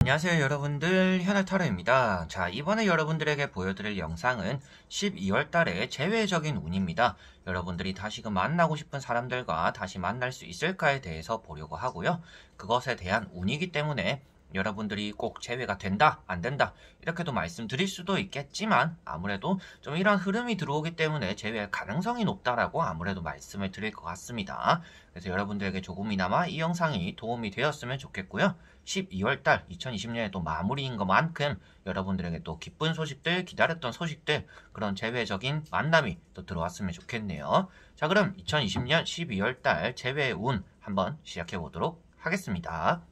안녕하세요 여러분들, 현알타로입니다. 자, 이번에 여러분들에게 보여드릴 영상은 12월 달의 재회적인 운입니다. 여러분들이 다시금 만나고 싶은 사람들과 다시 만날 수 있을까에 대해서 보려고 하고요. 그것에 대한 운이기 때문에 여러분들이 꼭 재회가 된다, 안 된다 이렇게도 말씀드릴 수도 있겠지만 아무래도 좀 이런 흐름이 들어오기 때문에 재회할 가능성이 높다라고 아무래도 말씀을 드릴 것 같습니다. 그래서 여러분들에게 조금이나마 이 영상이 도움이 되었으면 좋겠고요. 12월달 2020년에 또 마무리인 것만큼 여러분들에게 또 기쁜 소식들, 기다렸던 소식들, 그런 재회적인 만남이 또 들어왔으면 좋겠네요. 자, 그럼 2020년 12월달 재회의 운 한번 시작해 보도록 하겠습니다.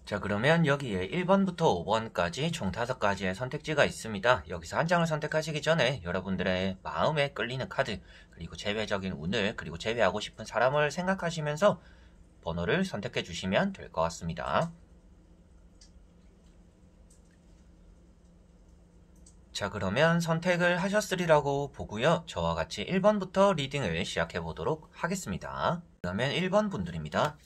자, 그러면 여기에 1번부터 5번까지 총 5가지의 선택지가 있습니다. 여기서 한 장을 선택하시기 전에 여러분들의 마음에 끌리는 카드, 그리고 재회적인 운을, 그리고 재회하고 싶은 사람을 생각하시면서 번호를 선택해 주시면 될 것 같습니다. 자, 그러면 선택을 하셨으리라고 보고요. 저와 같이 1번부터 리딩을 시작해 보도록 하겠습니다. 그러면 1번 분들입니다.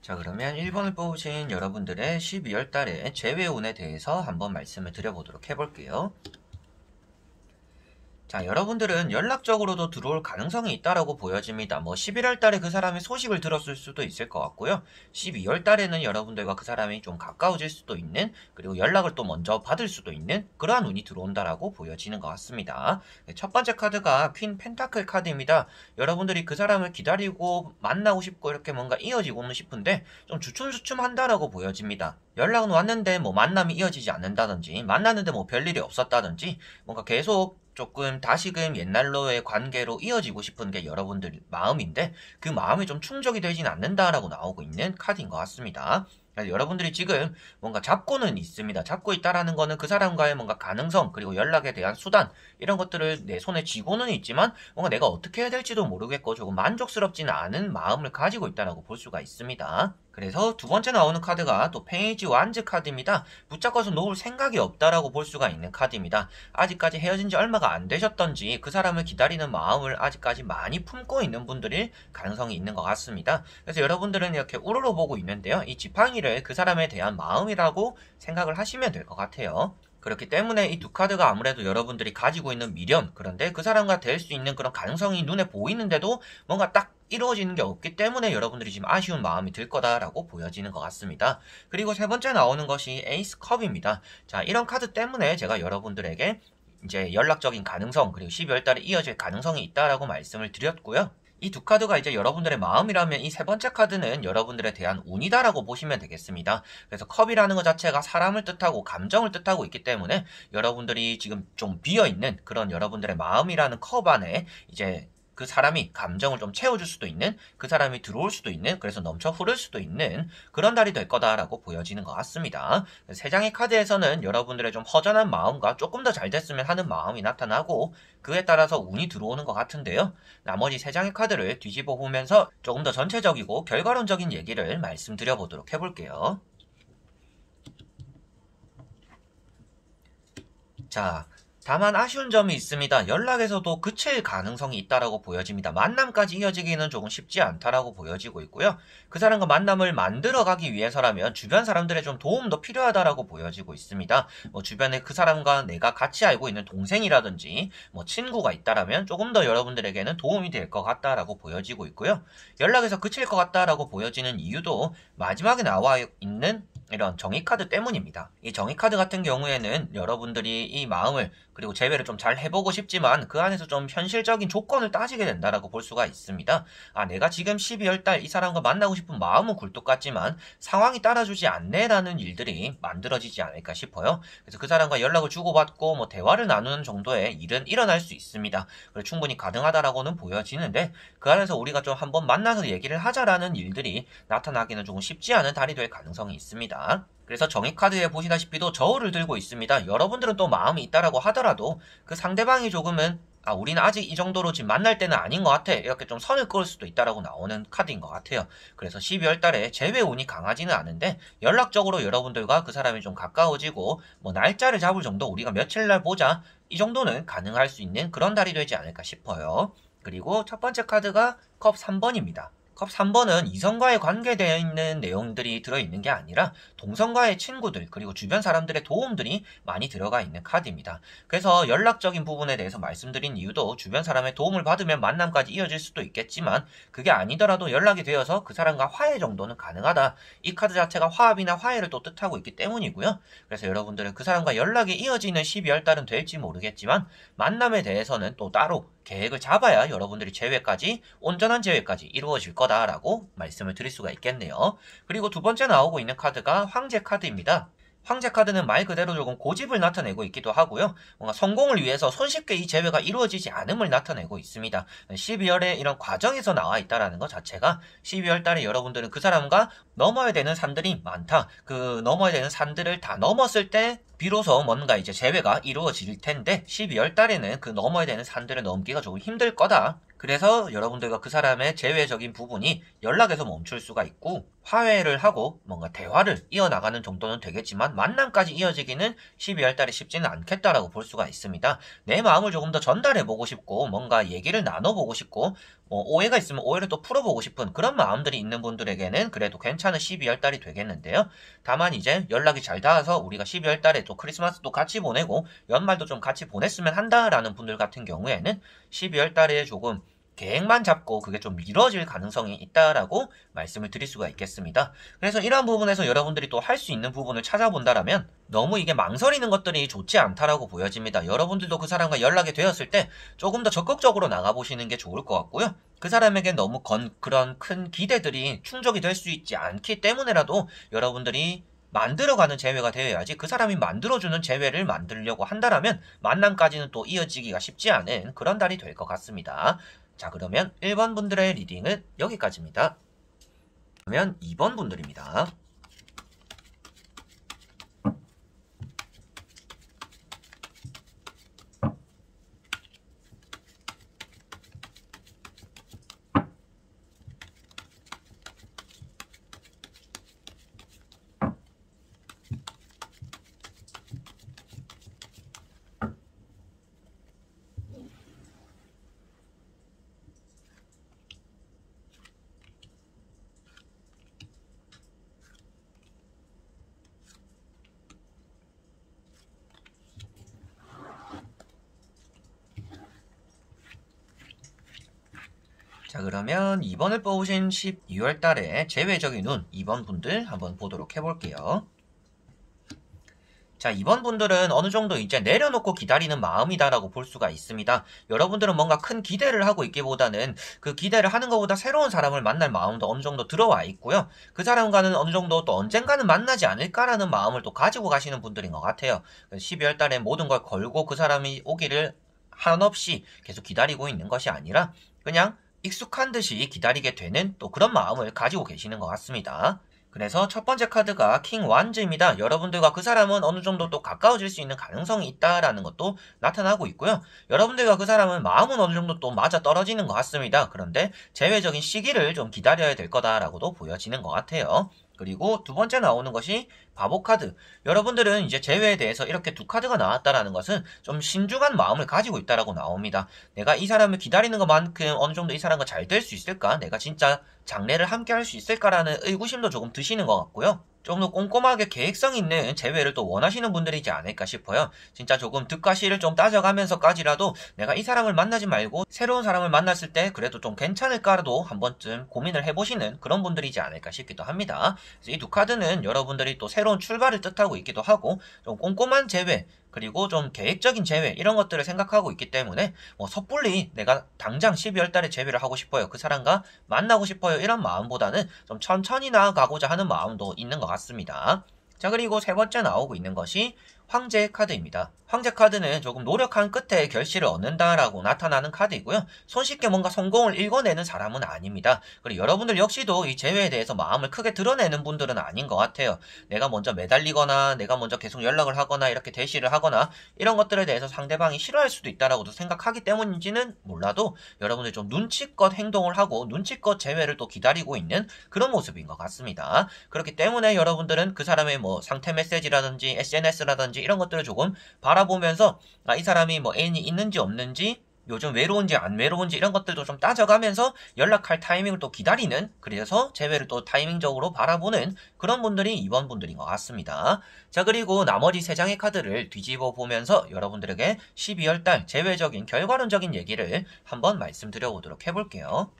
자, 그러면 1번을 뽑으신 여러분들의 12월 달의 재회운에 대해서 한번 말씀을 드려보도록 해볼게요. 자, 여러분들은 연락적으로도 들어올 가능성이 있다라고 보여집니다. 뭐 11월 달에 그 사람의 소식을 들었을 수도 있을 것 같고요. 12월 달에는 여러분들과 그 사람이 좀 가까워질 수도 있는, 그리고 연락을 또 먼저 받을 수도 있는 그러한 운이 들어온다라고 보여지는 것 같습니다. 첫 번째 카드가 퀸 펜타클 카드입니다. 여러분들이 그 사람을 기다리고 만나고 싶고 이렇게 뭔가 이어지고는 싶은데 좀 주춤주춤한다라고 보여집니다. 연락은 왔는데 뭐 만남이 이어지지 않는다든지, 만났는데 뭐 별일이 없었다든지, 뭔가 계속 조금 다시금 옛날로의 관계로 이어지고 싶은 게 여러분들 마음인데 그 마음이 좀 충족이 되진 않는다라고 나오고 있는 카드인 것 같습니다. 여러분들이 지금 뭔가 잡고는 있습니다. 잡고 있다라는 거는 그 사람과의 뭔가 가능성, 그리고 연락에 대한 수단, 이런 것들을 내 손에 쥐고는 있지만 뭔가 내가 어떻게 해야 될지도 모르겠고 조금 만족스럽지는 않은 마음을 가지고 있다라고 볼 수가 있습니다. 그래서 두 번째 나오는 카드가 또 페이지 완즈 카드입니다. 붙잡고서 놓을 생각이 없다라고 볼 수가 있는 카드입니다. 아직까지 헤어진 지 얼마가 안 되셨던지 그 사람을 기다리는 마음을 아직까지 많이 품고 있는 분들일 가능성이 있는 것 같습니다. 그래서 여러분들은 이렇게 우러러 보고 있는데요. 이 지팡이를 그 사람에 대한 마음이라고 생각을 하시면 될 것 같아요. 그렇기 때문에 이 두 카드가 아무래도 여러분들이 가지고 있는 미련, 그런데 그 사람과 될 수 있는 그런 가능성이 눈에 보이는데도 뭔가 딱 이루어지는 게 없기 때문에 여러분들이 지금 아쉬운 마음이 들 거다라고 보여지는 것 같습니다. 그리고 세 번째 나오는 것이 에이스 컵입니다. 자, 이런 카드 때문에 제가 여러분들에게 이제 연락적인 가능성, 그리고 12월 달에 이어질 가능성이 있다라고 말씀을 드렸고요. 이 두 카드가 이제 여러분들의 마음이라면 이 세 번째 카드는 여러분들에 대한 운이다라고 보시면 되겠습니다. 그래서 컵이라는 것 자체가 사람을 뜻하고 감정을 뜻하고 있기 때문에 여러분들이 지금 좀 비어있는 그런 여러분들의 마음이라는 컵 안에 이제 그 사람이 감정을 좀 채워줄 수도 있는, 그 사람이 들어올 수도 있는, 그래서 넘쳐 흐를 수도 있는 그런 달이 될 거다라고 보여지는 것 같습니다. 세 장의 카드에서는 여러분들의 좀 허전한 마음과 조금 더 잘 됐으면 하는 마음이 나타나고 그에 따라서 운이 들어오는 것 같은데요. 나머지 세 장의 카드를 뒤집어 보면서 조금 더 전체적이고 결과론적인 얘기를 말씀드려 보도록 해볼게요. 자, 다만 아쉬운 점이 있습니다. 연락에서도 그칠 가능성이 있다라고 보여집니다. 만남까지 이어지기는 조금 쉽지 않다라고 보여지고 있고요. 그 사람과 만남을 만들어가기 위해서라면 주변 사람들의 좀 도움도 필요하다라고 보여지고 있습니다. 뭐 주변에 그 사람과 내가 같이 알고 있는 동생이라든지 뭐 친구가 있다라면 조금 더 여러분들에게는 도움이 될 것 같다라고 보여지고 있고요. 연락에서 그칠 것 같다라고 보여지는 이유도 마지막에 나와 있는 이런 정의카드 때문입니다. 이 정의카드 같은 경우에는 여러분들이 이 마음을 그리고 재회를 좀 잘 해보고 싶지만 그 안에서 좀 현실적인 조건을 따지게 된다라고 볼 수가 있습니다. 아, 내가 지금 12월 달 이 사람과 만나고 싶은 마음은 굴뚝 같지만 상황이 따라주지 않네라는 일들이 만들어지지 않을까 싶어요. 그래서 그 사람과 연락을 주고받고 뭐 대화를 나누는 정도의 일은 일어날 수 있습니다. 그리고 충분히 가능하다라고는 보여지는데 그 안에서 우리가 좀 한번 만나서 얘기를 하자라는 일들이 나타나기는 조금 쉽지 않은 달이 될 가능성이 있습니다. 그래서 정의카드에 보시다시피도 저울을 들고 있습니다. 여러분들은 또 마음이 있다라고 하더라도 그 상대방이 조금은 아, 우리는 아직 이 정도로 지금 만날 때는 아닌 것 같아. 이렇게 좀 선을 그을 수도 있다라고 나오는 카드인 것 같아요. 그래서 12월 달에 재회 운이 강하지는 않은데 연락적으로 여러분들과 그 사람이 좀 가까워지고 뭐 날짜를 잡을 정도 우리가 며칠 날 보자. 이 정도는 가능할 수 있는 그런 달이 되지 않을까 싶어요. 그리고 첫 번째 카드가 컵 3번입니다. 컵 3번은 이성과의 관계되어 있는 내용들이 들어있는 게 아니라 동성과의 친구들 그리고 주변 사람들의 도움들이 많이 들어가 있는 카드입니다. 그래서 연락적인 부분에 대해서 말씀드린 이유도 주변 사람의 도움을 받으면 만남까지 이어질 수도 있겠지만 그게 아니더라도 연락이 되어서 그 사람과 화해 정도는 가능하다. 이 카드 자체가 화합이나 화해를 또 뜻하고 있기 때문이고요. 그래서 여러분들은 그 사람과 연락이 이어지는 12월 달은 될지 모르겠지만 만남에 대해서는 또 따로 계획을 잡아야 여러분들이 재회까지 온전한 재회까지 이루어질 거다라고 말씀을 드릴 수가 있겠네요. 그리고 두 번째 나오고 있는 카드가 황제 카드입니다. 황제 카드는 말 그대로 조금 고집을 나타내고 있기도 하고요. 뭔가 성공을 위해서 손쉽게 이 재회가 이루어지지 않음을 나타내고 있습니다. 12월에 이런 과정에서 나와 있다라는 것 자체가 12월 달에 여러분들은 그 사람과 넘어야 되는 산들이 많다. 그 넘어야 되는 산들을 다 넘었을 때 비로소 뭔가 이제 재회가 이루어질 텐데 12월 달에는 그 넘어야 되는 산들을 넘기가 조금 힘들 거다. 그래서 여러분들과 그 사람의 재회적인 부분이 연락에서 멈출 수가 있고 화해를 하고 뭔가 대화를 이어나가는 정도는 되겠지만 만남까지 이어지기는 12월 달에 쉽지는 않겠다라고 볼 수가 있습니다. 내 마음을 조금 더 전달해보고 싶고 뭔가 얘기를 나눠보고 싶고 뭐 오해가 있으면 오해를 또 풀어보고 싶은 그런 마음들이 있는 분들에게는 그래도 괜찮은 12월 달이 되겠는데요. 다만 이제 연락이 잘 닿아서 우리가 12월 달에 또 크리스마스도 같이 보내고 연말도 좀 같이 보냈으면 한다라는 분들 같은 경우에는 12월 달에 조금 계획만 잡고 그게 좀 미뤄질 가능성이 있다라고 말씀을 드릴 수가 있겠습니다. 그래서 이러한 부분에서 여러분들이 또 할 수 있는 부분을 찾아본다라면 너무 이게 망설이는 것들이 좋지 않다라고 보여집니다. 여러분들도 그 사람과 연락이 되었을 때 조금 더 적극적으로 나가보시는 게 좋을 것 같고요. 그 사람에게 너무 그런 큰 기대들이 충족이 될 수 있지 않기 때문에라도 여러분들이 만들어가는 재회가 되어야지 그 사람이 만들어주는 재회를 만들려고 한다라면 만남까지는 또 이어지기가 쉽지 않은 그런 달이 될 것 같습니다. 자, 그러면 1번 분들의 리딩은 여기까지입니다. 그러면 2번 분들입니다. 자, 그러면 2번을 뽑으신 12월 달에 재회적인 운 2번 분들 한번 보도록 해볼게요. 자, 이번 분들은 어느 정도 이제 내려놓고 기다리는 마음이다라고 볼 수가 있습니다. 여러분들은 뭔가 큰 기대를 하고 있기보다는 그 기대를 하는 것보다 새로운 사람을 만날 마음도 어느 정도 들어와 있고요. 그 사람과는 어느 정도 또 언젠가는 만나지 않을까라는 마음을 또 가지고 가시는 분들인 것 같아요. 12월 달에 모든 걸 걸고 그 사람이 오기를 한없이 계속 기다리고 있는 것이 아니라 그냥 익숙한 듯이 기다리게 되는 또 그런 마음을 가지고 계시는 것 같습니다. 그래서 첫 번째 카드가 킹 완즈입니다. 여러분들과 그 사람은 어느 정도 또 가까워질 수 있는 가능성이 있다라는 것도 나타나고 있고요. 여러분들과 그 사람은 마음은 어느 정도 또 맞아 떨어지는 것 같습니다. 그런데 재회적인 시기를 좀 기다려야 될 거다라고도 보여지는 것 같아요. 그리고 두 번째 나오는 것이 바보 카드. 여러분들은 이제 재회에 대해서 이렇게 두 카드가 나왔다라는 것은 좀 신중한 마음을 가지고 있다라고 나옵니다. 내가 이 사람을 기다리는 것만큼 어느 정도 이 사람과 잘 될 수 있을까? 내가 진짜 장래를 함께 할 수 있을까라는 의구심도 조금 드시는 것 같고요. 좀 더 꼼꼼하게 계획성 있는 재회를 또 원하시는 분들이지 않을까 싶어요. 진짜 조금 득과 실을 좀 따져가면서까지라도 내가 이 사람을 만나지 말고 새로운 사람을 만났을 때 그래도 좀 괜찮을까라도 한 번쯤 고민을 해보시는 그런 분들이지 않을까 싶기도 합니다. 그래서 이 두 카드는 여러분들이 또 새로운 출발을 뜻하고 있기도 하고 좀 꼼꼼한 재회, 그리고 좀 계획적인 재회 이런 것들을 생각하고 있기 때문에 뭐 섣불리 내가 당장 12월 달에 재회를 하고 싶어요. 그 사람과 만나고 싶어요. 이런 마음보다는 좀 천천히 나아가고자 하는 마음도 있는 것 같습니다. 자, 그리고 세 번째 나오고 있는 것이 황제 카드입니다. 황제 카드는 조금 노력한 끝에 결실을 얻는다라고 나타나는 카드이고요. 손쉽게 뭔가 성공을 일궈내는 사람은 아닙니다. 그리고 여러분들 역시도 이 재회에 대해서 마음을 크게 드러내는 분들은 아닌 것 같아요. 내가 먼저 매달리거나 내가 먼저 계속 연락을 하거나 이렇게 대시를 하거나 이런 것들에 대해서 상대방이 싫어할 수도 있다라고도 생각하기 때문인지는 몰라도 여러분들 좀 눈치껏 행동을 하고 눈치껏 재회를 또 기다리고 있는 그런 모습인 것 같습니다. 그렇기 때문에 여러분들은 그 사람의 뭐 상태 메시지라든지 SNS라든지 이런 것들을 조금 바라보면서 이 사람이 뭐 애인이 있는지 없는지 요즘 외로운지 안 외로운지 이런 것들도 좀 따져가면서 연락할 타이밍을 또 기다리는, 그래서 재회를 또 타이밍적으로 바라보는 그런 분들이 이번 분들인 것 같습니다. 자, 그리고 나머지 3장의 카드를 뒤집어 보면서 여러분들에게 12월달 재회적인 결과론적인 얘기를 한번 말씀드려 보도록 해볼게요.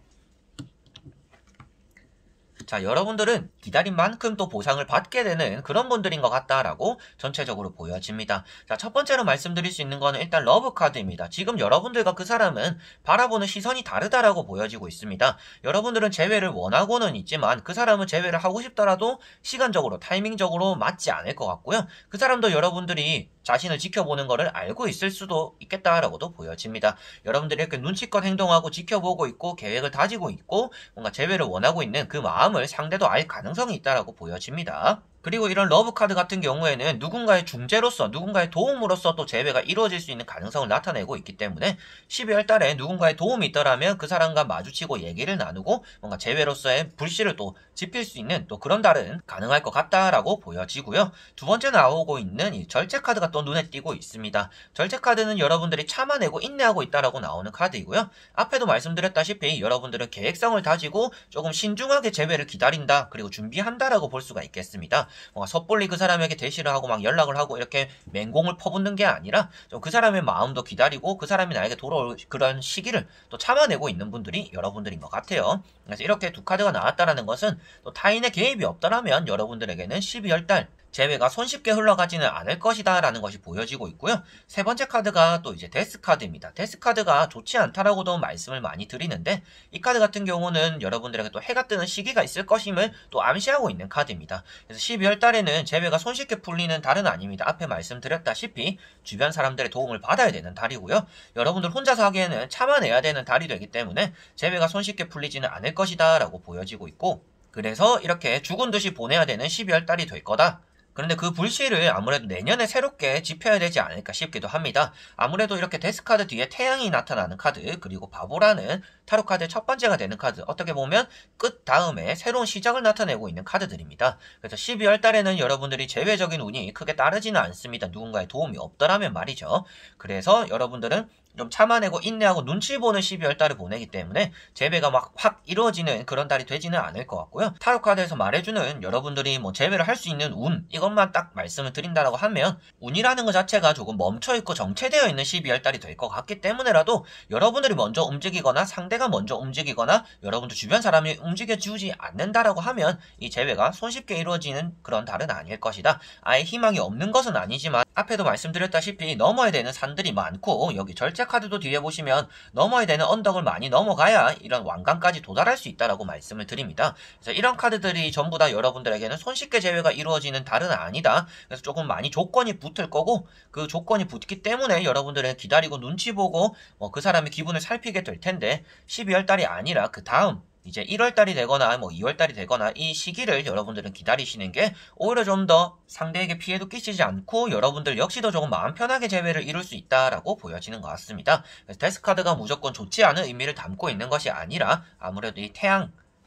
자, 여러분들은 기다린 만큼 또 보상을 받게 되는 그런 분들인 것 같다라고 전체적으로 보여집니다. 자, 첫 번째로 말씀드릴 수 있는 거는 일단 러브 카드입니다. 지금 여러분들과 그 사람은 바라보는 시선이 다르다라고 보여지고 있습니다. 여러분들은 재회를 원하고는 있지만 그 사람은 재회를 하고 싶더라도 시간적으로, 타이밍적으로 맞지 않을 것 같고요. 그 사람도 여러분들이 자신을 지켜보는 것을 알고 있을 수도 있겠다라고도 보여집니다. 여러분들이 이렇게 눈치껏 행동하고 지켜보고 있고 계획을 다지고 있고 뭔가 재회를 원하고 있는 그 마음을 상대도 알 가능성이 있다라고 보여집니다. 그리고 이런 러브카드 같은 경우에는 누군가의 중재로서, 누군가의 도움으로서 또 재회가 이루어질 수 있는 가능성을 나타내고 있기 때문에 12월 달에 누군가의 도움이 있더라면 그 사람과 마주치고 얘기를 나누고 뭔가 재회로서의 불씨를 또 지필 수 있는 또 그런 달은 가능할 것 같다라고 보여지고요. 두 번째 나오고 있는 이 절제카드가 또 눈에 띄고 있습니다. 절제카드는 여러분들이 참아내고 인내하고 있다라고 나오는 카드이고요. 앞에도 말씀드렸다시피 여러분들은 계획성을 다지고 조금 신중하게 재회를 기다린다, 그리고 준비한다라고 볼 수가 있겠습니다. 섣불리 그 사람에게 대시를 하고 막 연락을 하고 이렇게 맹공을 퍼붓는 게 아니라 좀 그 사람의 마음도 기다리고 그 사람이 나에게 돌아올 그런 시기를 또 참아내고 있는 분들이 여러분들인 것 같아요. 그래서 이렇게 두 카드가 나왔다라는 것은 또 타인의 개입이 없더라면 여러분들에게는 12월 달 재회가 손쉽게 흘러가지는 않을 것이다 라는 것이 보여지고 있고요. 세 번째 카드가 또 이제 데스 카드입니다. 데스 카드가 좋지 않다라고도 말씀을 많이 드리는데 이 카드 같은 경우는 여러분들에게 또 해가 뜨는 시기가 있을 것임을 또 암시하고 있는 카드입니다. 그래서 12월 달에는 재회가 손쉽게 풀리는 달은 아닙니다. 앞에 말씀드렸다시피 주변 사람들의 도움을 받아야 되는 달이고요. 여러분들 혼자서 하기에는 참아내야 되는 달이 되기 때문에 재회가 손쉽게 풀리지는 않을 것이다 라고 보여지고 있고, 그래서 이렇게 죽은 듯이 보내야 되는 12월 달이 될 거다. 그런데 그 불씨를 아무래도 내년에 새롭게 지펴야 되지 않을까 싶기도 합니다. 아무래도 이렇게 데스카드 뒤에 태양이 나타나는 카드, 그리고 바보라는 타로카드의 첫 번째가 되는 카드, 어떻게 보면 끝 다음에 새로운 시작을 나타내고 있는 카드들입니다. 그래서 12월 달에는 여러분들이 제외적인 운이 크게 따르지는 않습니다. 누군가의 도움이 없더라면 말이죠. 그래서 여러분들은 좀 참아내고 인내하고 눈치 보는 12월 달을 보내기 때문에 재배가 막 확 이루어지는 그런 달이 되지는 않을 것 같고요. 타로카드에서 말해주는 여러분들이 뭐 재배를 할 수 있는 운, 이것만 딱 말씀을 드린다라고 하면 운이라는 것 자체가 조금 멈춰있고 정체되어 있는 12월 달이 될 것 같기 때문에라도 여러분들이 먼저 움직이거나 상대가 먼저 움직이거나 여러분들 주변 사람이 움직여주지 않는다라고 하면 이 재배가 손쉽게 이루어지는 그런 달은 아닐 것이다. 아예 희망이 없는 것은 아니지만 앞에도 말씀드렸다시피 넘어야 되는 산들이 많고, 여기 절제 카드도 뒤에 보시면 넘어야 되는 언덕을 많이 넘어가야 이런 왕관까지 도달할 수 있다라고 말씀을 드립니다. 그래서 이런 카드들이 전부 다 여러분들에게는 손쉽게 재회가 이루어지는 달은 아니다. 그래서 조금 많이 조건이 붙을 거고, 그 조건이 붙기 때문에 여러분들은 기다리고 눈치 보고 그 사람의 기분을 살피게 될 텐데, 12월 달이 아니라 그 다음 이제 1월 달이 되거나 2월 달이 되거나 이 시기를 여러분들은 기다리시는 게 오히려 좀 더 상대에게 피해도 끼치지 않고 여러분들 역시도 조금 마음 편하게 재회를 이룰 수 있다라고 보여지는 것 같습니다. 그래서 데스카드가 무조건 좋지 않은 의미를 담고 있는 것이 아니라 아무래도 이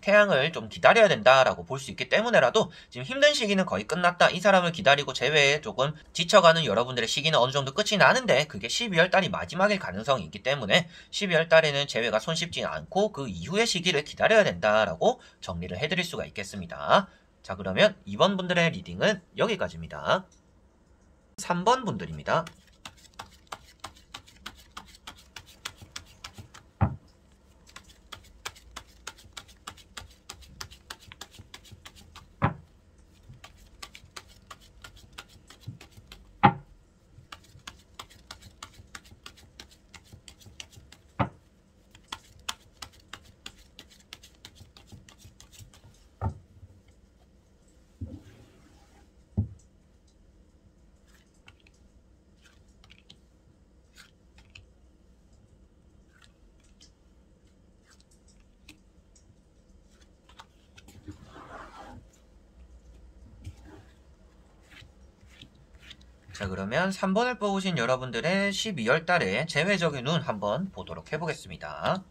태양을 좀 기다려야 된다라고 볼 수 있기 때문에라도 지금 힘든 시기는 거의 끝났다. 이 사람을 기다리고 재회에 조금 지쳐가는 여러분들의 시기는 어느 정도 끝이 나는데, 그게 12월 달이 마지막일 가능성이 있기 때문에 12월 달에는 재회가 손쉽지 않고 그 이후의 시기를 기다려야 된다라고 정리를 해드릴 수가 있겠습니다. 자, 그러면 2번 분들의 리딩은 여기까지입니다. 3번 분들입니다. 자, 그러면 3번을 뽑으신 여러분들의 12월 달에 제외적인 운 한번 보도록 해보겠습니다.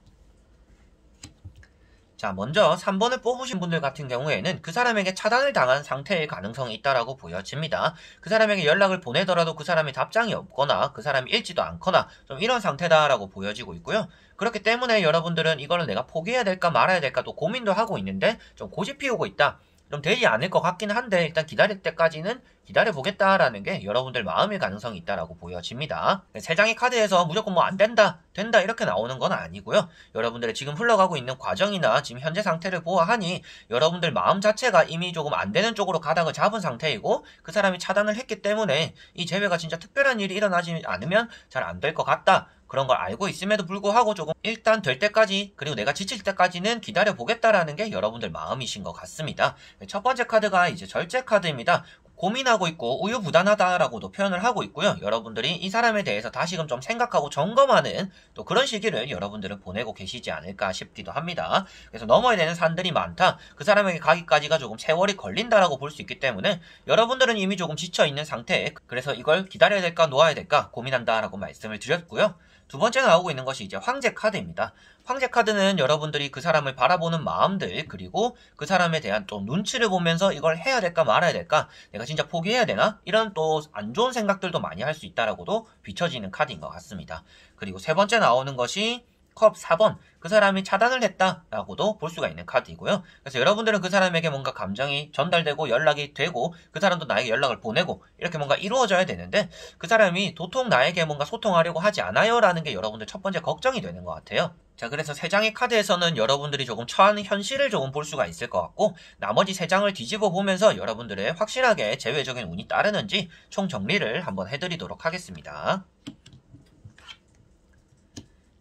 자, 먼저 3번을 뽑으신 분들 같은 경우에는 그 사람에게 차단을 당한 상태일 가능성이 있다라고 보여집니다. 그 사람에게 연락을 보내더라도 그 사람이 답장이 없거나 그 사람이 읽지도 않거나 좀 이런 상태다라고 보여지고 있고요. 그렇기 때문에 여러분들은 이거를 내가 포기해야 될까 말아야 될까 또 고민도 하고 있는데 좀 고집 피우고 있다. 좀 되지 않을 것 같긴 한데 일단 기다릴 때까지는 기다려보겠다라는 게 여러분들 마음일 가능성이 있다라고 보여집니다. 세 장의 카드에서 무조건 뭐 안 된다, 된다 이렇게 나오는 건 아니고요. 여러분들의 지금 흘러가고 있는 과정이나 지금 현재 상태를 보아하니 여러분들 마음 자체가 이미 조금 안 되는 쪽으로 가닥을 잡은 상태이고 그 사람이 차단을 했기 때문에 이 재회가 진짜 특별한 일이 일어나지 않으면 잘 안 될 것 같다. 그런 걸 알고 있음에도 불구하고 조금 일단 될 때까지 그리고 내가 지칠 때까지는 기다려보겠다라는 게 여러분들 마음이신 것 같습니다. 첫 번째 카드가 이제 절제 카드입니다. 고민하고 있고 우유부단하다라고도 표현을 하고 있고요. 여러분들이 이 사람에 대해서 다시금 좀 생각하고 점검하는 또 그런 시기를 여러분들은 보내고 계시지 않을까 싶기도 합니다. 그래서 넘어야 되는 산들이 많다. 그 사람에게 가기까지가 조금 세월이 걸린다라고 볼 수 있기 때문에 여러분들은 이미 조금 지쳐있는 상태에 그래서 이걸 기다려야 될까 놓아야 될까 고민한다라고 말씀을 드렸고요. 두 번째 나오고 있는 것이 이제 황제 카드입니다. 황제 카드는 여러분들이 그 사람을 바라보는 마음들 그리고 그 사람에 대한 또 눈치를 보면서 이걸 해야 될까 말아야 될까 내가 진짜 포기해야 되나 이런 또 안 좋은 생각들도 많이 할 수 있다라고도 비춰지는 카드인 것 같습니다. 그리고 세 번째 나오는 것이 컵 4번 그 사람이 차단을 했다라고도 볼 수가 있는 카드이고요. 그래서 여러분들은 그 사람에게 뭔가 감정이 전달되고 연락이 되고 그 사람도 나에게 연락을 보내고 이렇게 뭔가 이루어져야 되는데 그 사람이 도통 나에게 뭔가 소통하려고 하지 않아요 라는 게 여러분들 첫 번째 걱정이 되는 것 같아요. 자, 그래서 세 장의 카드에서는 여러분들이 조금 처한 현실을 조금 볼 수가 있을 것 같고 나머지 세 장을 뒤집어 보면서 여러분들의 확실하게 제외적인 운이 따르는지 총 정리를 한번 해드리도록 하겠습니다.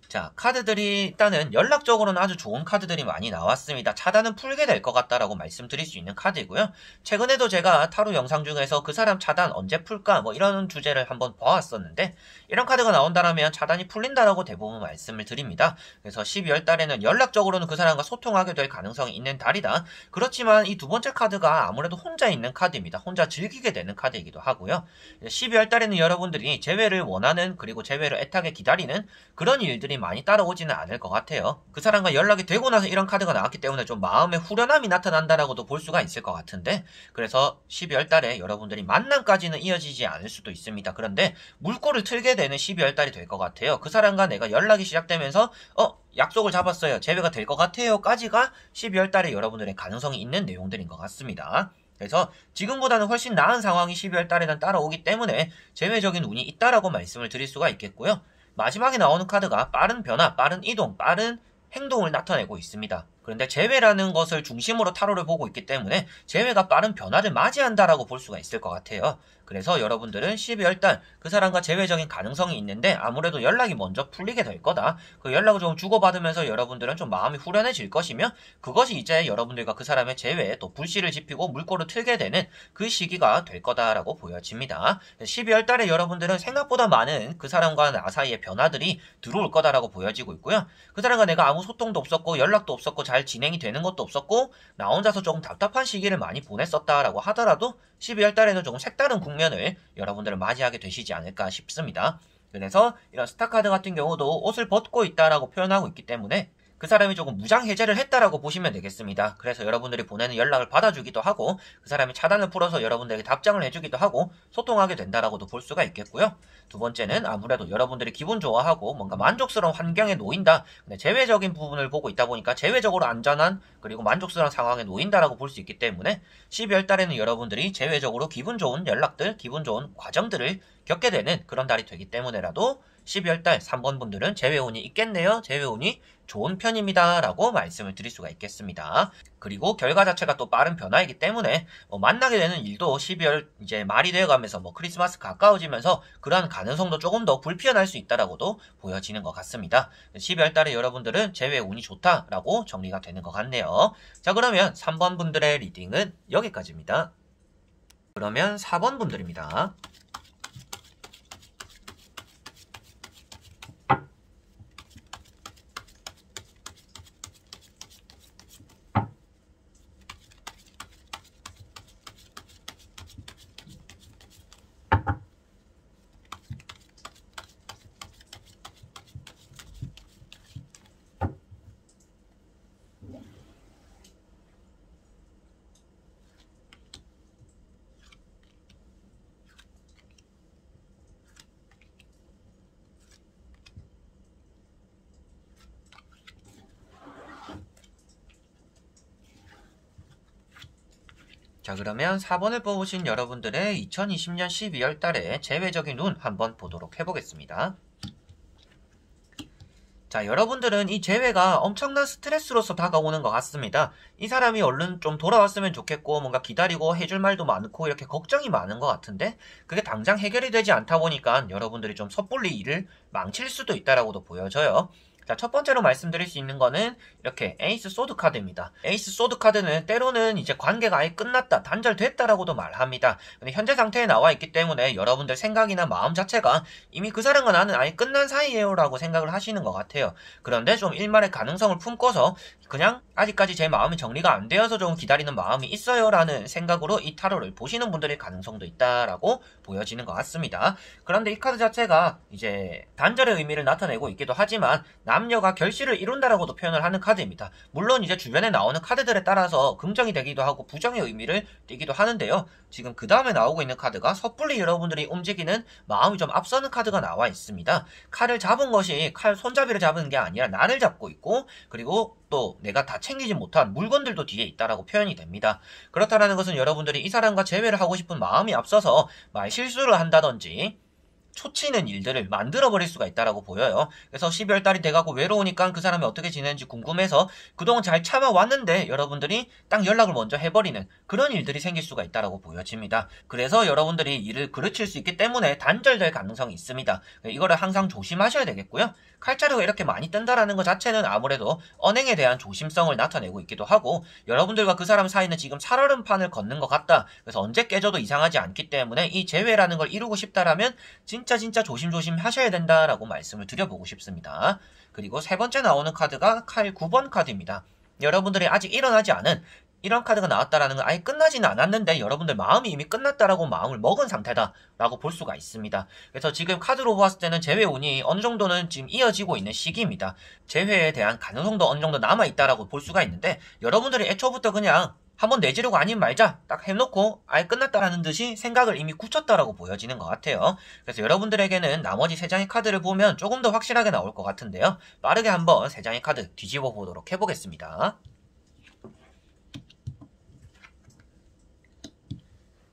자, 카드들이 일단은 연락적으로는 아주 좋은 카드들이 많이 나왔습니다. 차단은 풀게 될 것 같다라고 말씀드릴 수 있는 카드이고요. 최근에도 제가 타로 영상 중에서 그 사람 차단 언제 풀까 뭐 이런 주제를 한번 봐왔었는데 이런 카드가 나온다라면 차단이 풀린다라고 대부분 말씀을 드립니다. 그래서 12월 달에는 연락적으로는 그 사람과 소통하게 될 가능성이 있는 달이다. 그렇지만 이 두 번째 카드가 아무래도 혼자 있는 카드입니다. 혼자 즐기게 되는 카드이기도 하고요. 12월 달에는 여러분들이 재회를 원하는 그리고 재회를 애타게 기다리는 그런 일들이 많이 따라오지는 않을 것 같아요. 그 사람과 연락이 되고 나서 이런 카드가 나왔기 때문에 좀 마음의 후련함이 나타난다라고도 볼 수가 있을 것 같은데 그래서 12월 달에 여러분들이 만남까지는 이어지지 않을 수도 있습니다. 그런데 물꼬를 틀게 되는 12월 달이 될 것 같아요. 그 사람과 내가 연락이 시작되면서 약속을 잡았어요. 재회가 될 것 같아요. 까지가 12월 달에 여러분들의 가능성이 있는 내용들인 것 같습니다. 그래서 지금보다는 훨씬 나은 상황이 12월 달에는 따라오기 때문에 재회적인 운이 있다라고 말씀을 드릴 수가 있겠고요. 마지막에 나오는 카드가 빠른 변화, 빠른 이동, 빠른 행동을 나타내고 있습니다. 그런데 재회라는 것을 중심으로 타로를 보고 있기 때문에 재회가 빠른 변화를 맞이한다라고 볼 수가 있을 것 같아요. 그래서 여러분들은 12월달 그 사람과 재회적인 가능성이 있는데 아무래도 연락이 먼저 풀리게 될 거다. 그 연락을 좀 주고받으면서 여러분들은 좀 마음이 후련해질 것이며 그것이 이제 여러분들과 그 사람의 재회에 또 불씨를 지피고 물꼬를 틀게 되는 그 시기가 될 거다라고 보여집니다. 12월달에 여러분들은 생각보다 많은 그 사람과 나 사이의 변화들이 들어올 거다라고 보여지고 있고요. 그 사람과 내가 아무 소통도 없었고 연락도 없었고 잘 진행이 되는 것도 없었고 나 혼자서 조금 답답한 시기를 많이 보냈었다라고 하더라도 12월 달에는 조금 색다른 국면을 여러분들은 맞이하게 되시지 않을까 싶습니다. 그래서 이런 스타카드 같은 경우도 옷을 벗고 있다라고 표현하고 있기 때문에 그 사람이 조금 무장해제를 했다라고 보시면 되겠습니다. 그래서 여러분들이 보내는 연락을 받아주기도 하고 그 사람이 차단을 풀어서 여러분들에게 답장을 해주기도 하고 소통하게 된다라고도 볼 수가 있겠고요. 두 번째는 아무래도 여러분들이 기분 좋아하고 뭔가 만족스러운 환경에 놓인다. 근데 재회적인 부분을 보고 있다 보니까 재회적으로 안전한 그리고 만족스러운 상황에 놓인다라고 볼 수 있기 때문에 12월 달에는 여러분들이 재회적으로 기분 좋은 연락들, 기분 좋은 과정들을 겪게 되는 그런 달이 되기 때문에라도 12월 달 3번 분들은 재회운이 있겠네요. 재회운이 좋은 편입니다. 라고 말씀을 드릴 수가 있겠습니다. 그리고 결과 자체가 또 빠른 변화이기 때문에 만나게 되는 일도 12월 이제 말이 되어가면서 크리스마스 가까워지면서 그러한 가능성도 조금 더 불피어날 수 있다라고도 보여지는 것 같습니다. 12월 달에 여러분들은 재회운이 좋다라고 정리가 되는 것 같네요. 자, 그러면 3번 분들의 리딩은 여기까지입니다. 그러면 4번 분들입니다. 자, 그러면 4번을 뽑으신 여러분들의 2020년 12월 달에 재회적인 운 한번 보도록 해보겠습니다. 자, 여러분들은 이 재회가 엄청난 스트레스로서 다가오는 것 같습니다. 이 사람이 얼른 좀 돌아왔으면 좋겠고 뭔가 기다리고 해줄 말도 많고 이렇게 걱정이 많은 것 같은데 그게 당장 해결이 되지 않다 보니까 여러분들이 좀 섣불리 일을 망칠 수도 있다라고도 보여져요. 자, 첫 번째로 말씀드릴 수 있는 거는 이렇게 에이스 소드 카드입니다. 에이스 소드 카드는 때로는 이제 관계가 아예 끝났다, 단절됐다라고도 말합니다. 근데 현재 상태에 나와 있기 때문에 여러분들 생각이나 마음 자체가 이미 그 사람과 나는 아예 끝난 사이에요 라고 생각을 하시는 것 같아요. 그런데 좀 일말의 가능성을 품고서 그냥 아직까지 제 마음이 정리가 안 되어서 좀 기다리는 마음이 있어요 라는 생각으로 이 타로를 보시는 분들의 가능성도 있다라고 보여지는 것 같습니다. 그런데 이 카드 자체가 이제 단절의 의미를 나타내고 있기도 하지만 남녀가 결실을 이룬다라고도 표현을 하는 카드입니다. 물론 이제 주변에 나오는 카드들에 따라서 긍정이 되기도 하고 부정의 의미를 띠기도 하는데요. 지금 그 다음에 나오고 있는 카드가 섣불리 여러분들이 움직이는 마음이 좀 앞서는 카드가 나와 있습니다. 칼을 잡은 것이 칼 손잡이를 잡은 게 아니라 나를 잡고 있고 그리고 또 내가 다 챙기지 못한 물건들도 뒤에 있다라고 표현이 됩니다. 그렇다라는 것은 여러분들이 이 사람과 재회를 하고 싶은 마음이 앞서서 말 실수를 한다든지 초치는 일들을 만들어버릴 수가 있다라고 보여요. 그래서 12월 달이 돼가고 외로우니까 그 사람이 어떻게 지내는지 궁금해서 그동안 잘 참아왔는데 여러분들이 딱 연락을 먼저 해버리는 그런 일들이 생길 수가 있다라고 보여집니다. 그래서 여러분들이 일을 그르칠 수 있기 때문에 단절될 가능성이 있습니다. 이거를 항상 조심하셔야 되겠고요. 칼자루가 이렇게 많이 뜬다라는 것 자체는 아무래도 언행에 대한 조심성을 나타내고 있기도 하고 여러분들과 그 사람 사이는 지금 살얼음판을 걷는 것 같다. 그래서 언제 깨져도 이상하지 않기 때문에 이 재회라는 걸 이루고 싶다라면 진짜 조심조심 하셔야 된다라고 말씀을 드려보고 싶습니다. 그리고 세 번째 나오는 카드가 칼 9번 카드입니다. 여러분들이 아직 일어나지 않은 이런 카드가 나왔다라는 건 아예 끝나지는 않았는데 여러분들 마음이 이미 끝났다라고 마음을 먹은 상태다라고 볼 수가 있습니다. 그래서 지금 카드로 보았을 때는 재회 운이 어느 정도는 지금 이어지고 있는 시기입니다. 재회에 대한 가능성도 어느 정도 남아있다라고 볼 수가 있는데 여러분들이 애초부터 그냥 한번 내지르고 아님 말자 딱 해놓고 아예 끝났다라는 듯이 생각을 이미 굳혔다라고 보여지는 것 같아요. 그래서 여러분들에게는 나머지 3장의 카드를 보면 조금 더 확실하게 나올 것 같은데요. 빠르게 한번 3장의 카드 뒤집어 보도록 해보겠습니다.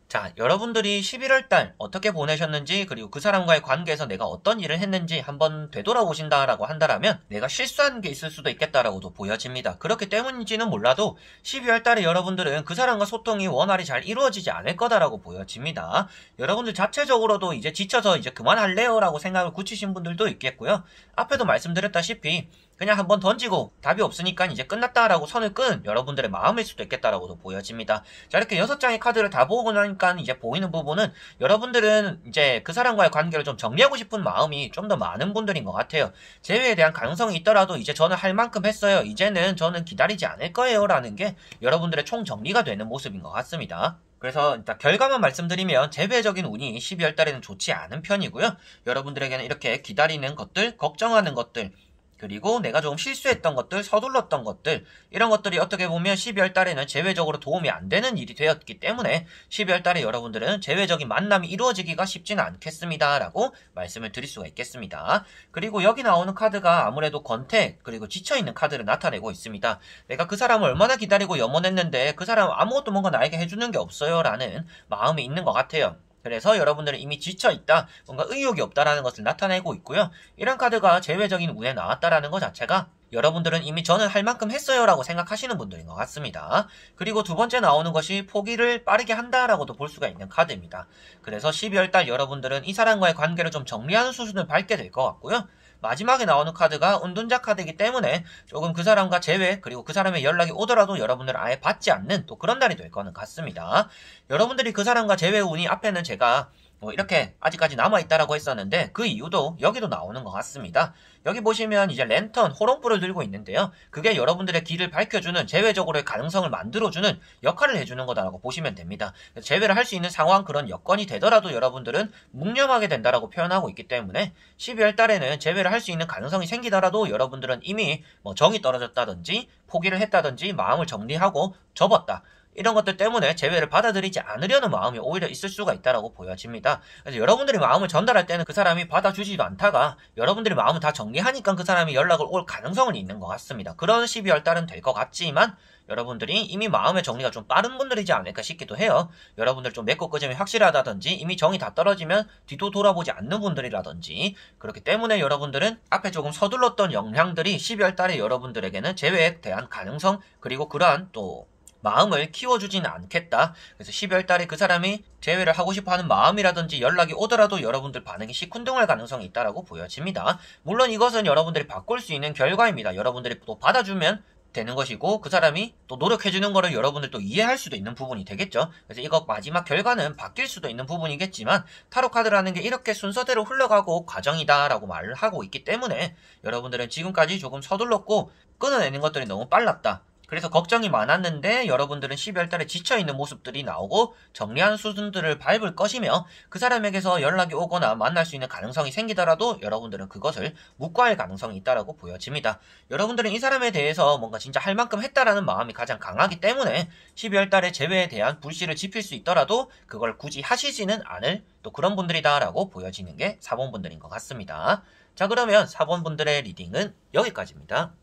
자, 여러분들이 11월달 어떻게 보내셨는지 그리고 그 사람과의 관계에서 내가 어떤 일을 했는지 한번 되돌아보신다라고 한다라면 내가 실수한 게 있을 수도 있겠다라고도 보여집니다. 그렇기 때문인지는 몰라도 12월달에 여러분들은 그 사람과 소통이 원활히 잘 이루어지지 않을 거다라고 보여집니다. 여러분들 자체적으로도 이제 지쳐서 이제 그만할래요 라고 생각을 굳히신 분들도 있겠고요. 앞에도 말씀드렸다시피 그냥 한번 던지고 답이 없으니까 이제 끝났다라고 선을 끈 여러분들의 마음일 수도 있겠다라고도 보여집니다. 자, 이렇게 6장의 카드를 다 보고 나니까 이제 보이는 부분은 여러분들은 이제 그 사람과의 관계를 좀 정리하고 싶은 마음이 좀 더 많은 분들인 것 같아요. 재회에 대한 가능성이 있더라도 이제 저는 할 만큼 했어요. 이제는 저는 기다리지 않을 거예요 라는 게 여러분들의 총 정리가 되는 모습인 것 같습니다. 그래서 일단 결과만 말씀드리면 재회적인 운이 12월 달에는 좋지 않은 편이고요. 여러분들에게는 이렇게 기다리는 것들, 걱정하는 것들, 그리고 내가 좀 실수했던 것들, 서둘렀던 것들 이런 것들이 어떻게 보면 12월 달에는 재회적으로 도움이 안 되는 일이 되었기 때문에 12월 달에 여러분들은 재회적인 만남이 이루어지기가 쉽지는 않겠습니다 라고 말씀을 드릴 수가 있겠습니다. 그리고 여기 나오는 카드가 아무래도 권태 그리고 지쳐있는 카드를 나타내고 있습니다. 내가 그 사람을 얼마나 기다리고 염원했는데 그 사람 아무것도 뭔가 나에게 해주는 게 없어요 라는 마음이 있는 것 같아요. 그래서 여러분들은 이미 지쳐있다, 뭔가 의욕이 없다라는 것을 나타내고 있고요. 이런 카드가 재회적인 운에 나왔다라는 것 자체가 여러분들은 이미 저는 할 만큼 했어요 라고 생각하시는 분들인 것 같습니다. 그리고 두 번째 나오는 것이 포기를 빠르게 한다라고도 볼 수가 있는 카드입니다. 그래서 12월달 여러분들은 이 사람과의 관계를 좀 정리하는 수순을 밟게 될 것 같고요. 마지막에 나오는 카드가 은둔자 카드이기 때문에 조금 그 사람과 재회 그리고 그 사람의 연락이 오더라도 여러분들은 아예 받지 않는 또 그런 날이 될 거는 같습니다. 여러분들이 그 사람과 재회 운이 앞에는 제가 이렇게 아직까지 남아있다라고 했었는데 그 이유도 여기도 나오는 것 같습니다. 여기 보시면 이제 랜턴, 호롱불을 들고 있는데요. 그게 여러분들의 길을 밝혀주는 재회적으로의 가능성을 만들어주는 역할을 해주는 거다라고 보시면 됩니다. 재회를 할 수 있는 상황 그런 여건이 되더라도 여러분들은 묵념하게 된다라고 표현하고 있기 때문에 12월 달에는 재회를 할 수 있는 가능성이 생기더라도 여러분들은 이미 정이 떨어졌다든지 포기를 했다든지 마음을 정리하고 접었다. 이런 것들 때문에 제외를 받아들이지 않으려는 마음이 오히려 있을 수가 있다라고 보여집니다. 그래서 여러분들이 마음을 전달할 때는 그 사람이 받아주지도 않다가 여러분들이 마음을 다 정리하니까 그 사람이 연락을 올 가능성은 있는 것 같습니다. 그런 12월 달은 될 것 같지만 여러분들이 이미 마음의 정리가 좀 빠른 분들이지 않을까 싶기도 해요. 여러분들 좀 맺고 끄짐이 확실하다든지 이미 정이 다 떨어지면 뒤도 돌아보지 않는 분들이라든지 그렇기 때문에 여러분들은 앞에 조금 서둘렀던 영향들이 12월 달에 여러분들에게는 재회에 대한 가능성 그리고 그러한 또 마음을 키워주지는 않겠다. 그래서 12월 달에 그 사람이 재회를 하고 싶어하는 마음이라든지 연락이 오더라도 여러분들 반응이 시큰둥할 가능성이 있다라고 보여집니다. 물론 이것은 여러분들이 바꿀 수 있는 결과입니다. 여러분들이 또 받아주면 되는 것이고 그 사람이 또 노력해주는 거를 여러분들 또 이해할 수도 있는 부분이 되겠죠. 그래서 이거 마지막 결과는 바뀔 수도 있는 부분이겠지만 타로 카드라는 게 이렇게 순서대로 흘러가고 과정이다 라고 말을 하고 있기 때문에 여러분들은 지금까지 조금 서둘렀고 끊어내는 것들이 너무 빨랐다. 그래서 걱정이 많았는데 여러분들은 12월 달에 지쳐있는 모습들이 나오고 정리한 수순들을 밟을 것이며 그 사람에게서 연락이 오거나 만날 수 있는 가능성이 생기더라도 여러분들은 그것을 묵과할 가능성이 있다라고 보여집니다. 여러분들은 이 사람에 대해서 뭔가 진짜 할 만큼 했다라는 마음이 가장 강하기 때문에 12월 달에 재회에 대한 불씨를 지필 수 있더라도 그걸 굳이 하시지는 않을 또 그런 분들이다라고 보여지는 게 4번 분들인 것 같습니다. 자, 그러면 4번 분들의 리딩은 여기까지입니다.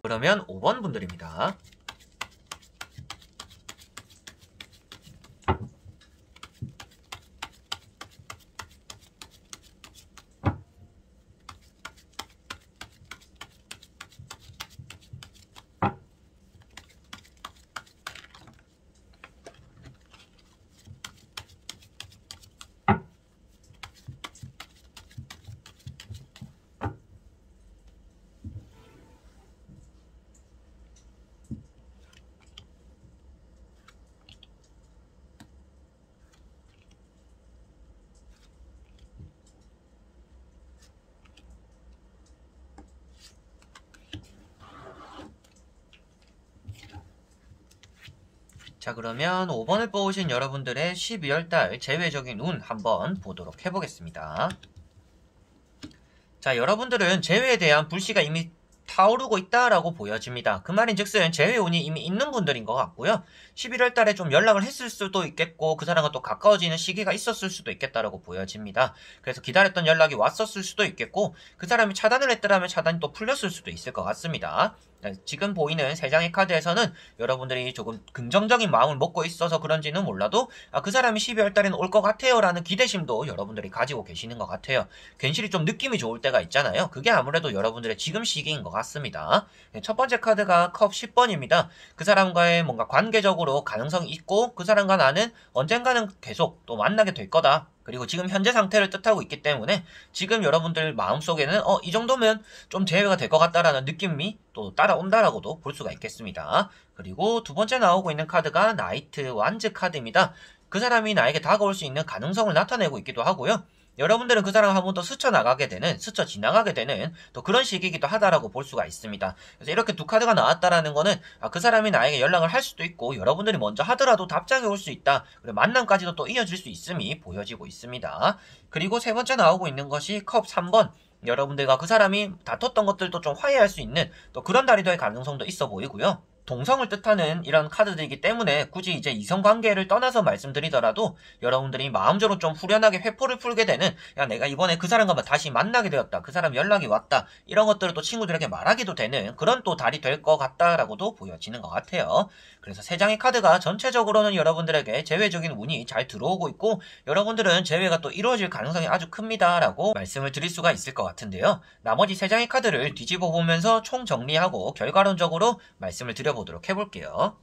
그러면 5번 분들입니다. 자, 그러면 5번을 뽑으신 여러분들의 12월달 재회적인 운 한번 보도록 해보겠습니다. 자, 여러분들은 재회에 대한 불씨가 이미 타오르고 있다라고 보여집니다. 그 말인즉슨 재회 운이 이미 있는 분들인 것 같고요. 11월 달에 좀 연락을 했을 수도 있겠고 그 사람과 또 가까워지는 시기가 있었을 수도 있겠다라고 보여집니다. 그래서 기다렸던 연락이 왔었을 수도 있겠고 그 사람이 차단을 했더라면 차단이 또 풀렸을 수도 있을 것 같습니다. 지금 보이는 3장의 카드에서는 여러분들이 조금 긍정적인 마음을 먹고 있어서 그런지는 몰라도 그 사람이 12월 달에는 올 것 같아요 라는 기대심도 여러분들이 가지고 계시는 것 같아요. 괜시리 좀 느낌이 좋을 때가 있잖아요. 그게 아무래도 여러분들의 지금 시기인 것 같습니다. 첫 번째 카드가 컵 10번입니다. 그 사람과의 뭔가 관계적으로 가능성이 있고 그 사람과 나는 언젠가는 계속 또 만나게 될 거다. 그리고 지금 현재 상태를 뜻하고 있기 때문에 지금 여러분들 마음속에는 이 정도면 좀 재회가 될 것 같다라는 느낌이 또 따라온다라고도 볼 수가 있겠습니다. 그리고 두 번째 나오고 있는 카드가 나이트 완즈 카드입니다. 그 사람이 나에게 다가올 수 있는 가능성을 나타내고 있기도 하고요. 여러분들은 그 사람을 한 번 더 스쳐나가게 되는, 스쳐 지나가게 되는 또 그런 시기이기도 하다라고 볼 수가 있습니다. 그래서 이렇게 두 카드가 나왔다라는 거는 그 사람이 나에게 연락을 할 수도 있고 여러분들이 먼저 하더라도 답장이 올 수 있다. 그리고 만남까지도 또 이어질 수 있음이 보여지고 있습니다. 그리고 세 번째 나오고 있는 것이 컵 3번. 여러분들과 그 사람이 다퉜던 것들도 좀 화해할 수 있는 또 그런 달이 될 가능성도 있어 보이고요. 동성을 뜻하는 이런 카드들이기 때문에 굳이 이제 이성관계를 떠나서 말씀드리더라도 여러분들이 마음적으로 좀 후련하게 회포를 풀게 되는 야 내가 이번에 그 사람과 다시 만나게 되었다. 그 사람 연락이 왔다. 이런 것들을 또 친구들에게 말하기도 되는 그런 또 달이 될 것 같다라고도 보여지는 것 같아요. 그래서 3장의 카드가 전체적으로는 여러분들에게 재회적인 운이 잘 들어오고 있고 여러분들은 재회가 또 이루어질 가능성이 아주 큽니다 라고 말씀을 드릴 수가 있을 것 같은데요. 나머지 3장의 카드를 뒤집어 보면서 총정리하고 결과론적으로 말씀을 드려보도록 해볼게요.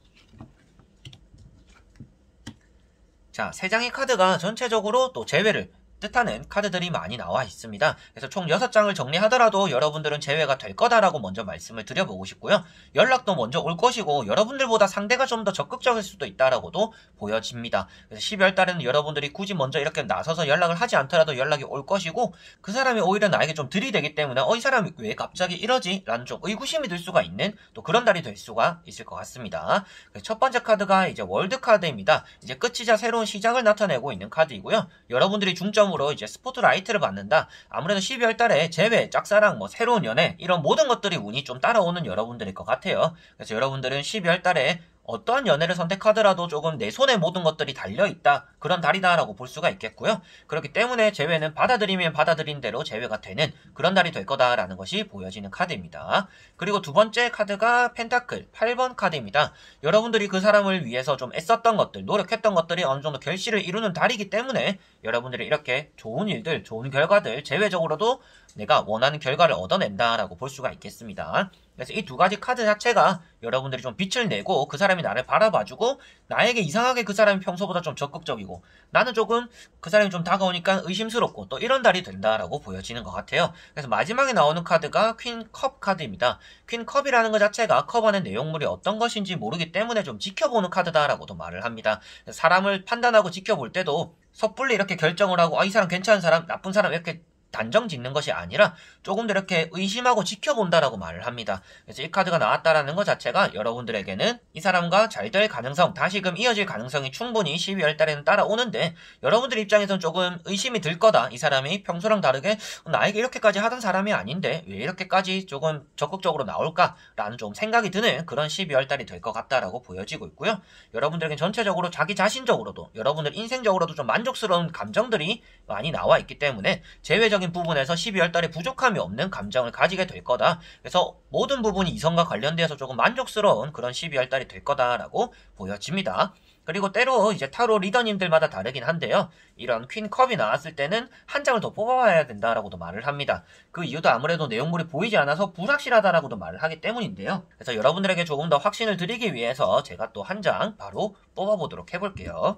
자, 3장의 카드가 전체적으로 또 재회를 뜻하는 카드들이 많이 나와 있습니다. 그래서 총 6장을 정리하더라도 여러분들은 재회가 될 거다라고 먼저 말씀을 드려보고 싶고요. 연락도 먼저 올 것이고 여러분들보다 상대가 좀 더 적극적일 수도 있다라고도 보여집니다. 그래서 12월 달에는 여러분들이 굳이 먼저 이렇게 나서서 연락을 하지 않더라도 연락이 올 것이고 그 사람이 오히려 나에게 좀 들이대기 때문에 이 사람이 왜 갑자기 이러지? 라는 좀 의구심이 들 수가 있는 또 그런 달이 될 수가 있을 것 같습니다. 첫 번째 카드가 이제 월드 카드입니다. 이제 끝이자 새로운 시작을 나타내고 있는 카드이고요. 여러분들이 중점으로 이제 스포트라이트를 받는다. 아무래도 12월 달에 재회, 짝사랑, 새로운 연애 이런 모든 것들이 운이 좀 따라오는 여러분들일 것 같아요. 그래서 여러분들은 12월 달에 어떠한 연애를 선택하더라도 조금 내 손에 모든 것들이 달려있다. 그런 달이다라고 볼 수가 있겠고요. 그렇기 때문에 재회는 받아들이면 받아들인 대로 재회가 되는 그런 달이 될 거다라는 것이 보여지는 카드입니다. 그리고 두 번째 카드가 펜타클 8번 카드입니다. 여러분들이 그 사람을 위해서 좀 애썼던 것들, 노력했던 것들이 어느 정도 결실을 이루는 달이기 때문에 여러분들이 이렇게 좋은 일들, 좋은 결과들, 재회적으로도 내가 원하는 결과를 얻어낸다라고 볼 수가 있겠습니다. 그래서 이 두 가지 카드 자체가 여러분들이 좀 빛을 내고 그 사람이 나를 바라봐주고 나에게 이상하게 그 사람이 평소보다 좀 적극적이고 나는 조금 그 사람이 좀 다가오니까 의심스럽고 또 이런 달이 된다라고 보여지는 것 같아요. 그래서 마지막에 나오는 카드가 퀸 컵 카드입니다. 퀸 컵이라는 것 자체가 컵 안의 내용물이 어떤 것인지 모르기 때문에 좀 지켜보는 카드다라고도 말을 합니다. 사람을 판단하고 지켜볼 때도 섣불리 이렇게 결정을 하고 이 사람 괜찮은 사람, 나쁜 사람 이렇게 단정 짓는 것이 아니라 조금 더 이렇게 의심하고 지켜본다라고 말을 합니다. 그래서 이 카드가 나왔다라는 것 자체가 여러분들에게는 이 사람과 잘 될 가능성, 다시금 이어질 가능성이 충분히 12월 달에는 따라오는데 여러분들 입장에서는 조금 의심이 들 거다. 이 사람이 평소랑 다르게 나에게 이렇게까지 하던 사람이 아닌데 왜 이렇게까지 조금 적극적으로 나올까라는 좀 생각이 드는 그런 12월 달이 될 것 같다라고 보여지고 있고요. 여러분들에게 전체적으로 자기 자신적으로도 여러분들 인생적으로도 좀 만족스러운 감정들이 많이 나와 있기 때문에 제외적인 부분에서 12월 달에 부족함이 없는 감정을 가지게 될 거다. 그래서 모든 부분이 이성과 관련돼서 조금 만족스러운 그런 12월 달이 될 거다라고 보여집니다. 그리고 때로 이제 타로 리더님들마다 다르긴 한데요. 이런 퀸컵이 나왔을 때는 한 장을 더 뽑아봐야 된다라고도 말을 합니다. 그 이유도 아무래도 내용물이 보이지 않아서 불확실하다라고도 말을 하기 때문인데요. 그래서 여러분들에게 조금 더 확신을 드리기 위해서 제가 또 한 장 바로 뽑아보도록 해볼게요.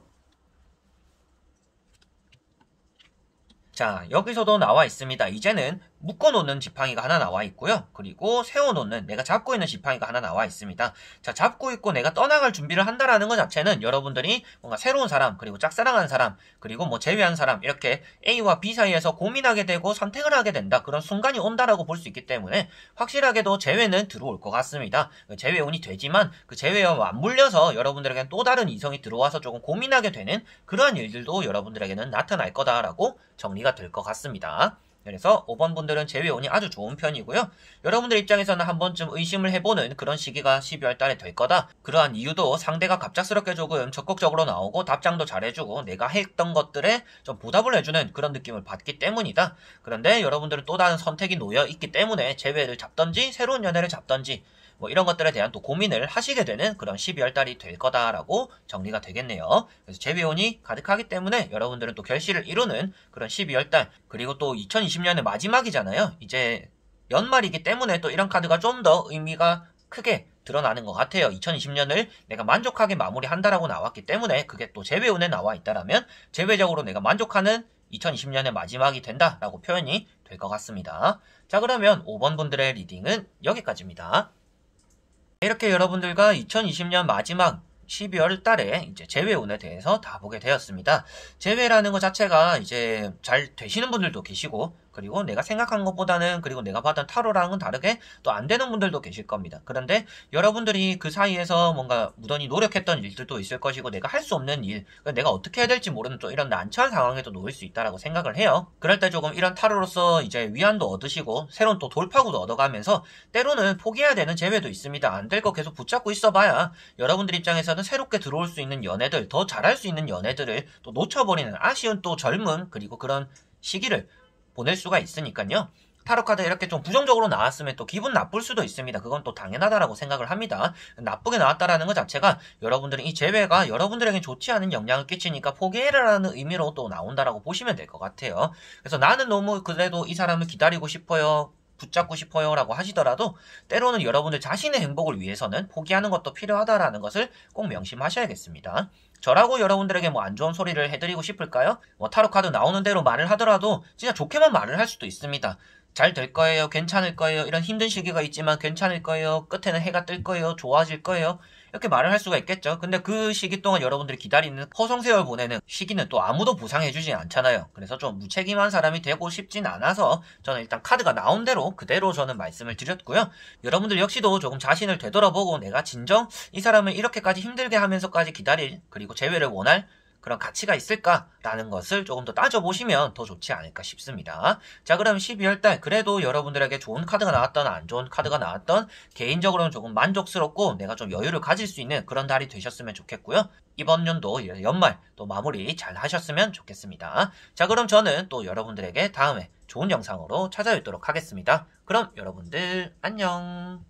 자, 여기서도 나와 있습니다. 이제는 묶어놓는 지팡이가 하나 나와 있고요. 그리고 세워놓는 내가 잡고 있는 지팡이가 하나 나와 있습니다. 자, 잡고 있고 내가 떠나갈 준비를 한다라는 것 자체는 여러분들이 뭔가 새로운 사람, 그리고 짝사랑하는 사람, 그리고 뭐 제외한 사람 이렇게 A와 B 사이에서 고민하게 되고 선택을 하게 된다. 그런 순간이 온다라고 볼 수 있기 때문에 확실하게도 재회는 들어올 것 같습니다. 재회운이 되지만 그 재회와 맞물려서 여러분들에게는 또 다른 이성이 들어와서 조금 고민하게 되는 그러한 일들도 여러분들에게는 나타날 거다라고 정리가 될 것 같습니다. 그래서 5번 분들은 재회운이 아주 좋은 편이고요. 여러분들 입장에서는 한 번쯤 의심을 해보는 그런 시기가 12월 달에 될 거다. 그러한 이유도 상대가 갑작스럽게 조금 적극적으로 나오고 답장도 잘해주고 내가 했던 것들에 좀 보답을 해주는 그런 느낌을 받기 때문이다. 그런데 여러분들은 또 다른 선택이 놓여 있기 때문에 재회를 잡던지 새로운 연애를 잡던지 뭐 이런 것들에 대한 또 고민을 하시게 되는 그런 12월 달이 될 거다라고 정리가 되겠네요. 그래서 재회운이 가득하기 때문에 여러분들은 또 결실을 이루는 그런 12월 달, 그리고 또 2020년의 마지막이잖아요. 이제 연말이기 때문에 또 이런 카드가 좀 더 의미가 크게 드러나는 것 같아요. 2020년을 내가 만족하게 마무리한다라고 나왔기 때문에 그게 또 재회운에 나와 있다라면 재회적으로 내가 만족하는 2020년의 마지막이 된다라고 표현이 될 것 같습니다. 자, 그러면 5번 분들의 리딩은 여기까지입니다. 이렇게 여러분들과 2020년 마지막 12월 달에 이제 재회운에 대해서 다 보게 되었습니다. 재회라는 것 자체가 이제 잘 되시는 분들도 계시고, 그리고 내가 생각한 것보다는, 그리고 내가 봤던 타로랑은 다르게 또 안 되는 분들도 계실 겁니다. 그런데 여러분들이 그 사이에서 뭔가 무던히 노력했던 일들도 있을 것이고, 내가 할 수 없는 일, 내가 어떻게 해야 될지 모르는 또 이런 난처한 상황에도 놓일 수 있다라고 생각을 해요. 그럴 때 조금 이런 타로로서 이제 위안도 얻으시고, 새로운 또 돌파구도 얻어가면서, 때로는 포기해야 되는 재회도 있습니다. 안 될 거 계속 붙잡고 있어봐야 여러분들 입장에서는 새롭게 들어올 수 있는 연애들, 더 잘할 수 있는 연애들을 또 놓쳐버리는 아쉬운 또 젊음, 그리고 그런 시기를 보낼 수가 있으니까요. 타로카드 이렇게 좀 부정적으로 나왔으면 또 기분 나쁠 수도 있습니다. 그건 또 당연하다라고 생각을 합니다. 나쁘게 나왔다라는 것 자체가 여러분들은 이 재회가 여러분들에게 좋지 않은 영향을 끼치니까 포기해라라는 의미로 또 나온다라고 보시면 될 것 같아요. 그래서 나는 너무 그래도 이 사람을 기다리고 싶어요, 붙잡고 싶어요 라고 하시더라도 때로는 여러분들 자신의 행복을 위해서는 포기하는 것도 필요하다라는 것을 꼭 명심하셔야겠습니다. 저라고 여러분들에게 뭐 안 좋은 소리를 해드리고 싶을까요? 뭐 타로카드 나오는 대로 말을 하더라도 진짜 좋게만 말을 할 수도 있습니다. 잘 될 거예요, 괜찮을 거예요, 이런 힘든 시기가 있지만 괜찮을 거예요, 끝에는 해가 뜰 거예요, 좋아질 거예요, 이렇게 말을 할 수가 있겠죠. 근데 그 시기 동안 여러분들이 기다리는 허송세월 보내는 시기는 또 아무도 보상해주진 않잖아요. 그래서 좀 무책임한 사람이 되고 싶진 않아서 저는 일단 카드가 나온 대로 그대로 저는 말씀을 드렸고요. 여러분들 역시도 조금 자신을 되돌아보고 내가 진정 이 사람을 이렇게까지 힘들게 하면서까지 기다릴, 그리고 재회를 원할 그런 가치가 있을까라는 것을 조금 더 따져보시면 더 좋지 않을까 싶습니다. 자, 그럼 12월달 그래도 여러분들에게 좋은 카드가 나왔던 안 좋은 카드가 나왔던 개인적으로는 조금 만족스럽고 내가 좀 여유를 가질 수 있는 그런 달이 되셨으면 좋겠고요. 이번 연도 연말 또 마무리 잘 하셨으면 좋겠습니다. 자, 그럼 저는 또 여러분들에게 다음에 좋은 영상으로 찾아뵙도록 하겠습니다. 그럼 여러분들 안녕.